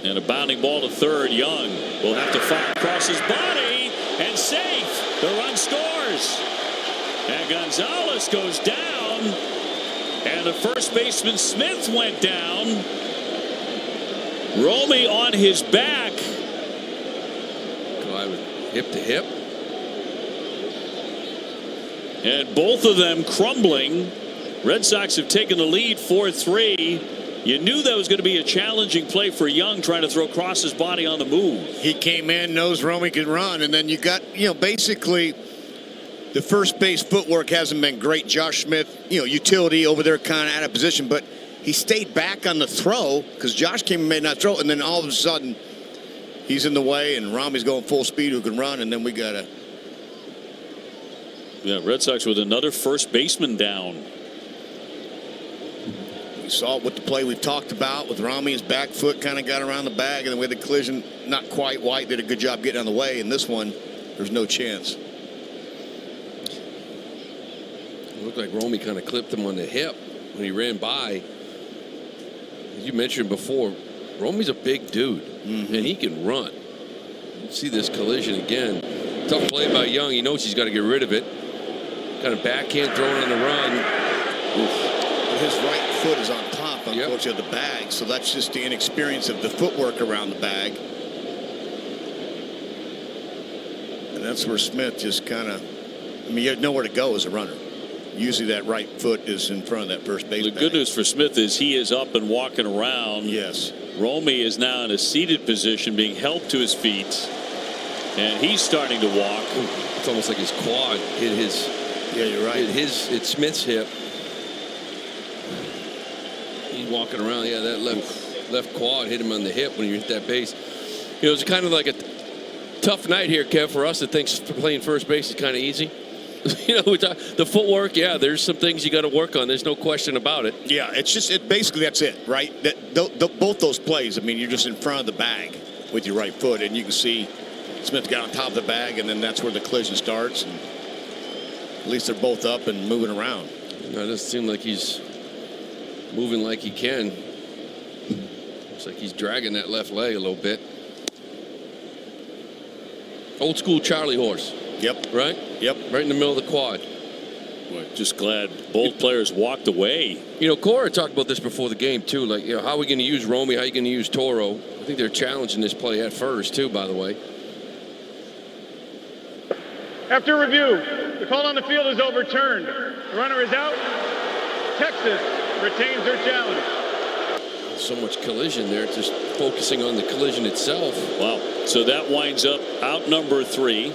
And a bounding ball to third. Young will have to fire across his body and safe. The run scores. And Gonzalez goes down. And the first baseman Smith went down. Romy on his back. Hip to hip. And both of them crumbling. Red Sox have taken the lead 4-3. You knew that was going to be a challenging play for Young, trying to throw across his body on the move. He came in, knows Romy can run, and then you got, basically the first base footwork hasn't been great. Josh Smith, utility over there kind of out of position, but he stayed back on the throw because Josh came and made that throw, and then all of a sudden he's in the way, and Romy's going full speed who can run, and then we got a... Yeah, Red Sox with another first baseman down. We saw it with the play we've talked about with Romy. His back foot kind of got around the bag, and then with the collision, not quite. White did a good job getting on the way. In this one, there's no chance. It looked like Romy kind of clipped him on the hip when he ran by. As you mentioned before, Romy's a big dude, and he can run. See this collision again. Tough play by Young. He knows he's got to get rid of it. Kind of backhand throwing on the run. Oof. His right foot is on top, unfortunately, of the bag, so that's just the inexperience of the footwork around the bag. And that's where Smith just kind of, you have nowhere to go as a runner. Usually that right foot is in front of that first base. The good news for Smith is he is up and walking around. Yes. Romy is now in a seated position, being helped to his feet, and he's starting to walk. It's almost like his quad hit his. Yeah, you're right. It's Smith's hip. He's walking around. Yeah, that left quad hit him on the hip when he hit that base. It's kind of like a tough night here, Kev, for us that thinks playing first base is kind of easy. The footwork, there's some things you got to work on. There's no question about it. Yeah, basically that's it, right? Both those plays, you're just in front of the bag with your right foot, and you can see Smith got on top of the bag, and then that's where the collision starts. And at least they're both up and moving around. It doesn't seem like he's moving like he can. Looks like he's dragging that left leg a little bit. Old school Charlie horse. Yep. Right? Yep. Right in the middle of the quad. Boy, just glad both players walked away. Cora talked about this before the game, too. Like, how are we going to use Romy? How are you going to use Toro? I think they're challenging this play at first, too, by the way. After review, the call on the field is overturned. The runner is out. Texas retains their challenge. So much collision there, just focusing on the collision itself. Wow. So that winds up out number 3.